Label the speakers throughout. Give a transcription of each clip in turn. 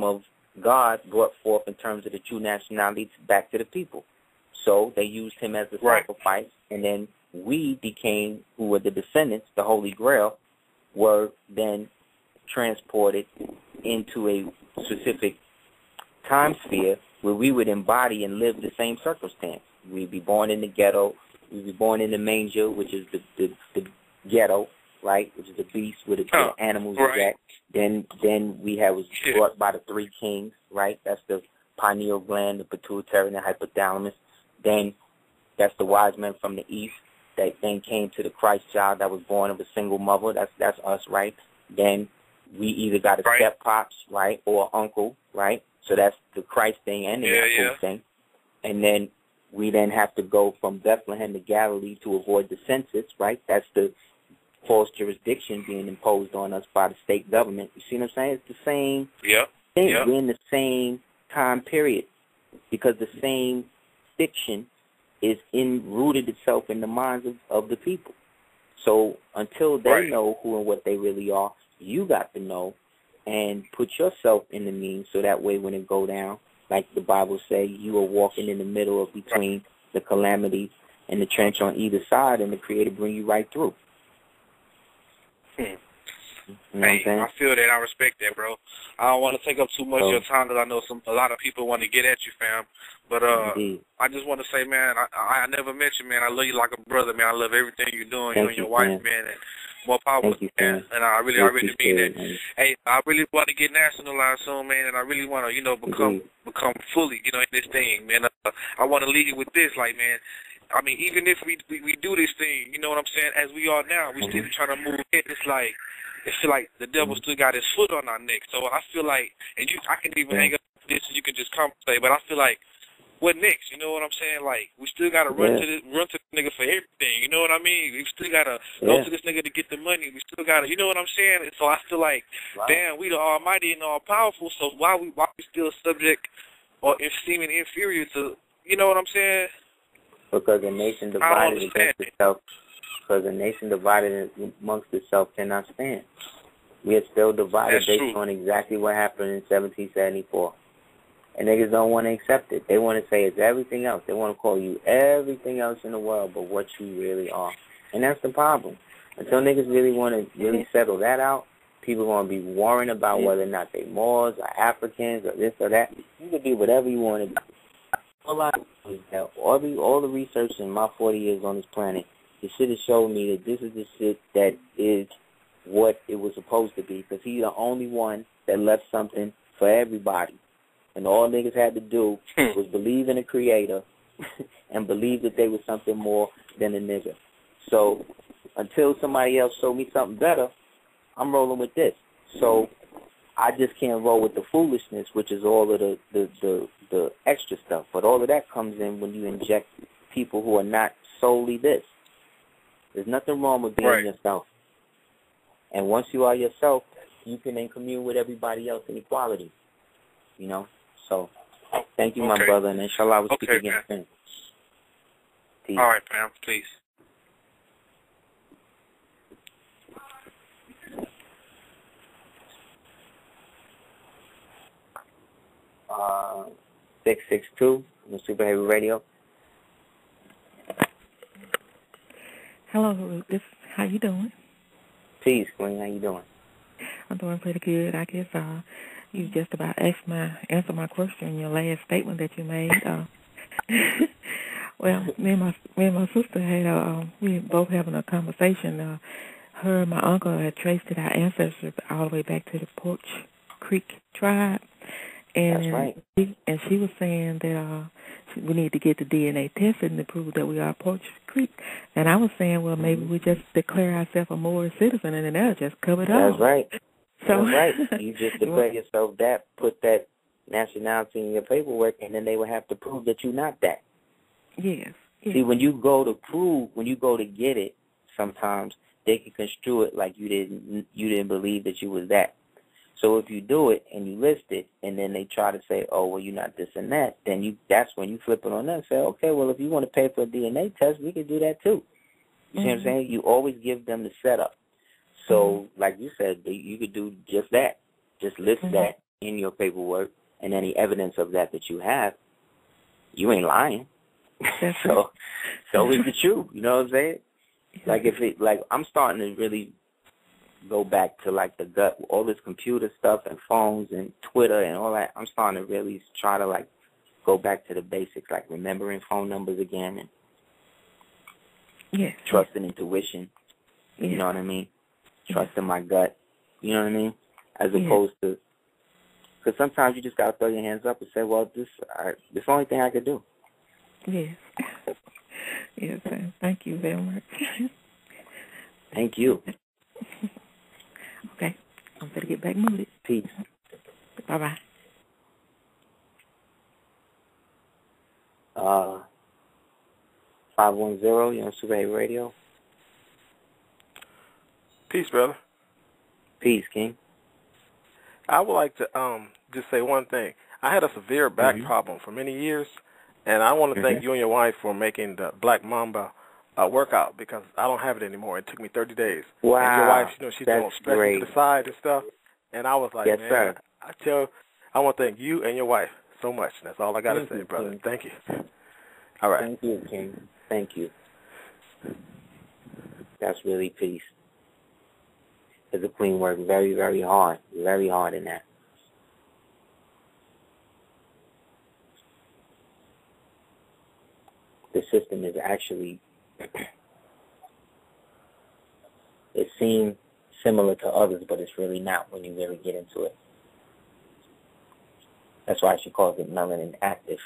Speaker 1: of God brought forth in terms of the true nationality back to the people. So they used him as the sacrifice, and then we became, who were the descendants, the Holy Grail, were then transported into a specific time sphere where we would embody and live the same circumstance. We'd be born in the ghetto. We'd be born in the manger, which is the ghetto, right, which is the beast where the animals is at. Then we was brought by the three kings, right? That's the pineal gland, the pituitary, and the hypothalamus. Then that's the wise men from the east that then came to the Christ child that was born of a single mother. That's us, right? Then we either got a step pops, right, or uncle, right? So that's the Christ thing and the Yaakov thing. And then we then have to go from Bethlehem to Galilee to avoid the census, right? That's the false jurisdiction being imposed on us by the state government. You see what I'm saying? It's the same thing. We're in the same time period because the same fiction is rooted itself in the minds of the people. So until they know who and what they really are, you got to know and put yourself in the means so that way when it go down, like the Bible say, you are walking in the middle of between the calamity and the trench on either side, and the Creator bring you right through. You know
Speaker 2: hey, I feel that. I respect that, bro. I don't want to take up too much of your time because I know a lot of people want to get at you, fam. But I just want to say, man, I never met you, man. I love you like a brother, man. I love everything you're doing. You and your wife, man. And more power, man. And I really mean that. Man. Hey, I really want to get nationalized soon, man. And I really want to, become fully, in this thing, man. I want to lead you with this, like, man. I mean, even if we do this thing, you know what I'm saying, as we are now, we still trying to move in. It feel like the devil still got his foot on our neck. So I feel like, and I can even hang up this and you can just conversate, but I feel like, what next? You know what I'm saying? Like, we still got to run to this nigga for everything. You know what I mean? We still got to go to this nigga to get the money. We still got to, you know what I'm saying? And so I feel like, damn, we the almighty and all-powerful, so why we still subject or seeming inferior to, you know what I'm saying?
Speaker 1: Because a nation divided against itself, amongst itself cannot stand. We are still divided based on exactly what happened in 1774. And niggas don't want to accept it. They want to say it's everything else. They want to call you everything else in the world but what you really are. And that's the problem. Until niggas really want to really settle that out, people are going to be worrying about whether or not they Moors or Africans or this or that. You can do whatever you want to do. All I know is that all the research in my 40 years on this planet, the shit has showed me that this is the shit that is what it was supposed to be, because he's the only one that left something for everybody. And all niggas had to do was believe in a creator and believe that they were something more than a nigga. So until somebody else showed me something better, I'm rolling with this. So I just can't roll with the foolishness, which is all of the extra stuff. But all of that comes in when you inject people who are not solely this. There's nothing wrong with being yourself. And once you are yourself, you can then commune with everybody else in equality. You know? So, thank you, my brother, and inshallah we'll speak again soon.
Speaker 2: Peace. All right, fam. Peace.
Speaker 1: Uh, 662, the Super Heavy Radio.
Speaker 3: Hello, how you doing?
Speaker 1: Peace, Queen. How you doing?
Speaker 3: I'm doing pretty good. I guess you just about answered my question in your last statement that you made. Well, me and my sister had we both having a conversation. Her and my uncle had traced our ancestors all the way back to the Porch Creek tribe. And
Speaker 1: that's right.
Speaker 3: She was saying that we need to get the DNA tested to prove that we are Porch Creek. And I was saying, well, maybe we just declare ourselves a Moorish citizen, and then that'll just cover it all.
Speaker 1: That's right. So, that's right. You just declare yourself that, put that nationality in your paperwork, and then they will have to prove that you're not that.
Speaker 3: Yes.
Speaker 1: See, when you go to get it, sometimes they can construe it like you didn't believe that you was that. So if you do it and you list it, and then they try to say, oh, well, you're not this and that, then that's when you flip it on them and say, okay, well, if you want to pay for a DNA test, we can do that too. You see what I'm saying? You always give them the setup. So, like you said, you could do just that. Just list that in your paperwork and any evidence of that you have, you ain't lying. so is the truth. You know what I'm saying? Like I'm starting to really go back to like the gut, all this computer stuff and phones and Twitter and all that. I'm starting to really try to like go back to the basics, like remembering phone numbers again and trusting intuition. You know what I mean? Trusting my gut. You know what I mean? As opposed to, because sometimes you just gotta throw your hands up and say, well, this the only thing I could do.
Speaker 3: Yes. Yes, sir. Thank you very much.
Speaker 1: Thank you.
Speaker 3: Okay. I'm going to get back moving.
Speaker 1: Peace.
Speaker 3: Bye-bye.
Speaker 1: 510, you're on Super Heru Radio.
Speaker 4: Peace, brother.
Speaker 1: Peace, King.
Speaker 4: I would like to just say one thing. I had a severe back problem for many years, and I want to thank you and your wife for making the Black Mamba workout, because I don't have it anymore. It took me 30 days.
Speaker 1: Wow.
Speaker 4: And your wife, she's doing stretching to the side and stuff, and I was like,
Speaker 1: yes,
Speaker 4: man,
Speaker 1: sir.
Speaker 4: I want to thank you and your wife so much. That's all I got to say, brother.
Speaker 1: King.
Speaker 4: Thank you. All right.
Speaker 1: Thank you, King. Thank you. That's really peace. Because the Queen worked very, very hard in that. The system is actually, it seems similar to others, but it's really not when you really get into it. That's why she calls it melanin active.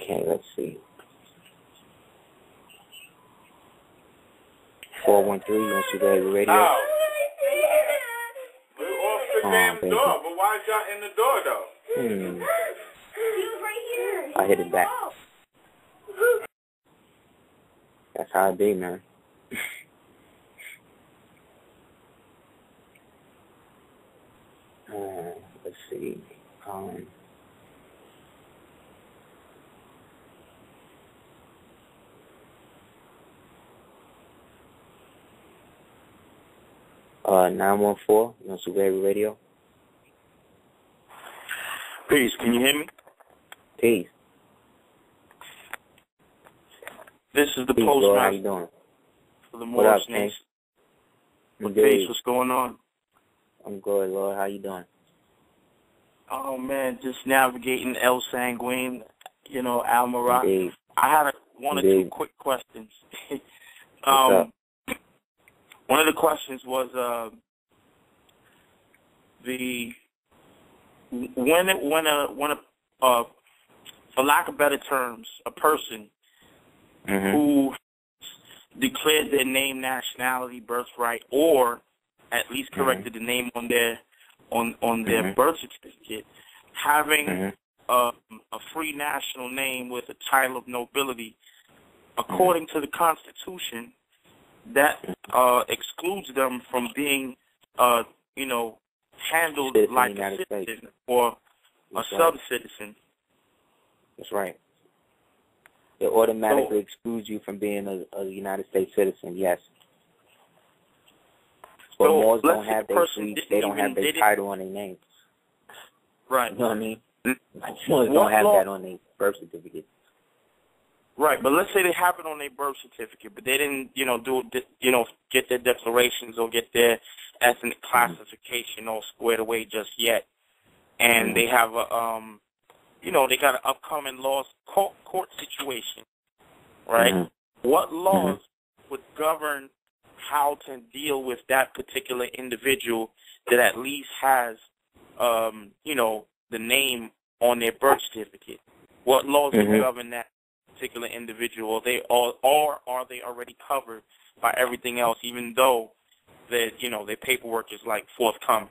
Speaker 1: Okay, let's see. 413, you want to go to radio?
Speaker 4: No. We're off the damn door, but why is y'all in the door, though?
Speaker 1: He was right here. I hit it back. That's how it be, man. Let's see. 914, you on Super Heru Radio?
Speaker 5: Peace, can you hear me?
Speaker 1: Peace.
Speaker 5: This is the
Speaker 1: Peace,
Speaker 5: postman.
Speaker 1: Lord, how you doing?
Speaker 5: For the
Speaker 1: What up,
Speaker 5: Morris
Speaker 1: King?
Speaker 5: Nation. Peace, what's going on?
Speaker 1: I'm good, Lord. How you doing?
Speaker 5: Oh, man, just navigating El Sanguine, Al Marat.
Speaker 1: Indeed.
Speaker 5: I had one or two quick questions. One of the questions was when for lack of better terms, a person who declared their name, nationality, birthright, or at least corrected the name on their birth certificate, having a free national name with a title of nobility, according to the Constitution, that excludes them from being, handled like a citizen or a sub-citizen.
Speaker 1: That's right. It automatically excludes you from being a United States citizen, yes. But Moors don't have their title on their name.
Speaker 5: Right.
Speaker 1: You know what I mean? Like Moors don't have that on their birth certificate.
Speaker 5: Right, but let's say they have it on their birth certificate, but they didn't, get their declarations or get their ethnic classification all squared away just yet, and they have they got an upcoming court situation, right? What laws would govern how to deal with that particular individual that at least has, the name on their birth certificate? What laws would govern that particular individual? Or are they already covered by everything else, even though their paperwork is like forthcoming?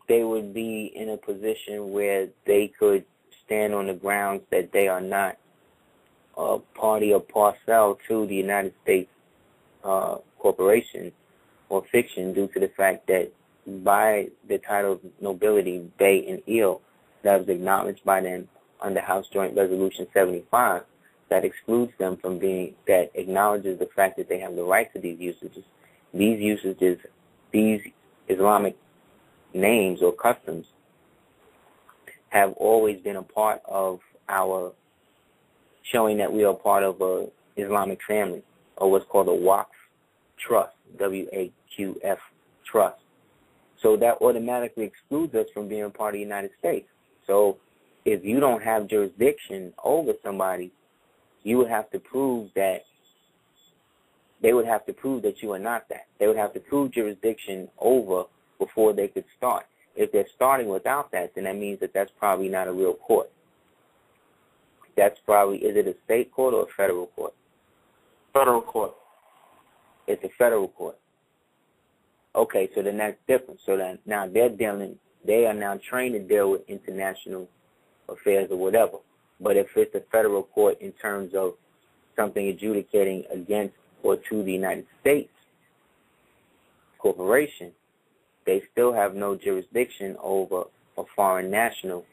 Speaker 1: They would be in a position where they could stand on the grounds that they are not a party or parcel to the United States corporation or fiction, due to the fact that by the title of nobility, Bay and Eel, that was acknowledged by them under House Joint Resolution 75, that excludes them from being, that acknowledges the fact that they have the right to these usages. These usages, these Islamic names or customs have always been a part of our, showing that we are part of a Islamic family, or what's called a Waqf trust, W-A-Q-F trust. So that automatically excludes us from being a part of the United States. So if you don't have jurisdiction over somebody, you would have to prove that, they would have to prove that you are not that. They would have to prove jurisdiction over before they could start. If they're starting without that, then that means that that's probably not a real court. That's probably, is it a state court or a federal court?
Speaker 5: Federal court.
Speaker 1: It's a federal court. Okay, so then that's different. So then now they are now trained to deal with international affairs or whatever. But if it's a federal court in terms of something adjudicating against or to the United States corporation, they still have no jurisdiction over a foreign national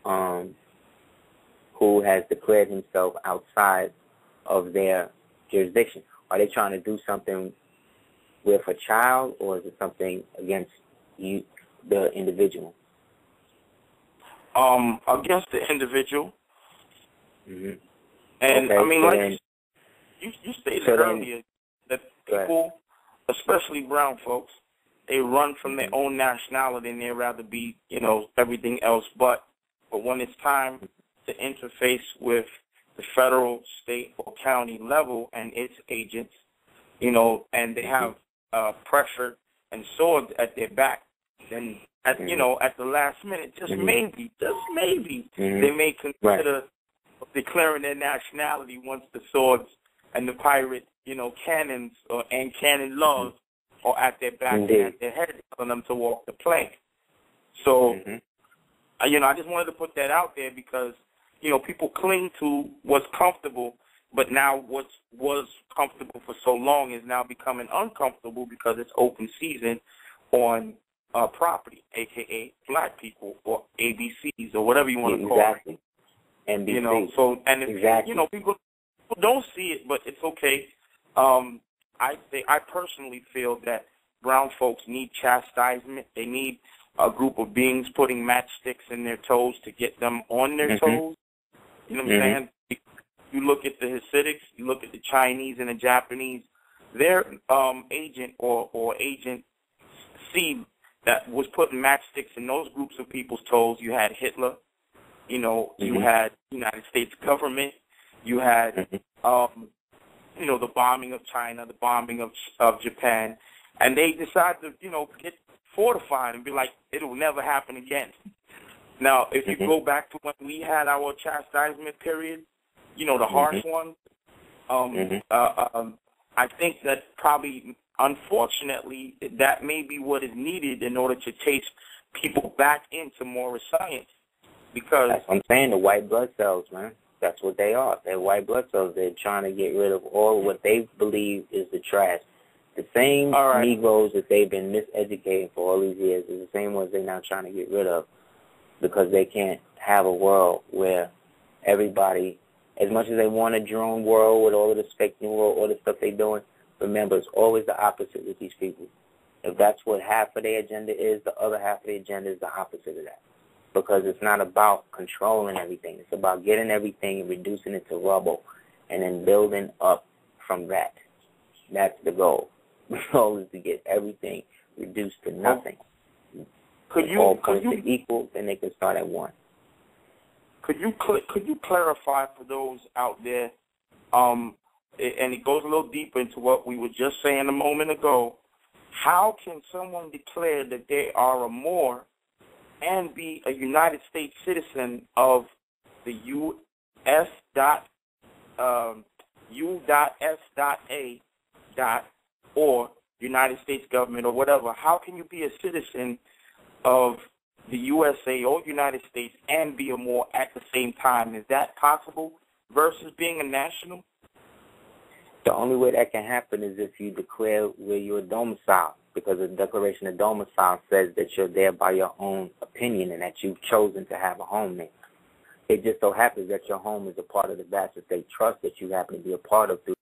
Speaker 1: who has declared himself outside of their jurisdiction. Are they trying to do something with a child, or is it something against you, the individual?
Speaker 5: Against the individual.
Speaker 1: Mm-hmm.
Speaker 5: And,
Speaker 1: okay,
Speaker 5: I mean,
Speaker 1: so
Speaker 5: like
Speaker 1: then,
Speaker 5: you stated earlier that people, especially brown folks, they run from their own nationality and they'd rather be, everything else but. But when it's time to interface with the federal, state, or county level and its agents, and they have pressure and swords at their back, then at the last minute, just maybe, they may consider declaring their nationality once the swords and the pirate, cannons and cannon laws are at their back and at their head, telling them to walk the plank. So, I just wanted to put that out there because, people cling to what's comfortable, but now what was comfortable for so long is now becoming uncomfortable because it's open season on property, a.k.a. black people or ABCs or whatever you want to call it.
Speaker 1: NBC.
Speaker 5: So, and if, people don't see it, but it's okay. I personally feel that brown folks need chastisement. They need a group of beings putting matchsticks in their toes to get them on their toes. You know what I'm saying? You look at the Hasidics, you look at the Chinese and the Japanese, their agent or agent C that was putting matchsticks in those groups of people's toes. You had Hitler, you had United States government, you had, the bombing of China, the bombing of Japan, and they decided to, get fortified and be like, it'll never happen again. Now, if you go back to when we had our chastisement period, the harsh one, I think that probably, unfortunately, that may be what is needed in order to chase people back into more science. Because
Speaker 1: that's what I'm saying, the white blood cells, man. That's what they are. They're white blood cells. They're trying to get rid of all what they believe is the trash. The same Negroes that they've been miseducating for all these years is the same ones they're now trying to get rid of because they can't have a world where everybody, as much as they want a drone world with all of the fake new world, all the stuff they're doing, remember, it's always the opposite with these people. If that's what half of their agenda is, the other half of the agenda is the opposite of that. Because it's not about controlling everything. It's about getting everything and reducing it to rubble and then building up from that. That's the goal. The goal is to get everything reduced to nothing. Could you equal, then they can start at one.
Speaker 5: Could you clarify for those out there, and it goes a little deeper into what we were just saying a moment ago, how can someone declare that they are a Moor and be a United States citizen of the U.S.A. or United States government or whatever? How can you be a citizen of the USA or United States and be a Moor at the same time? Is that possible versus being a national?
Speaker 1: The only way that can happen is if you declare where you're domiciled, because the Declaration of Domicile says that you're there by your own opinion and that you've chosen to have a home there. It just so happens that your home is a part of the Bastard State Trust that you happen to be a part of through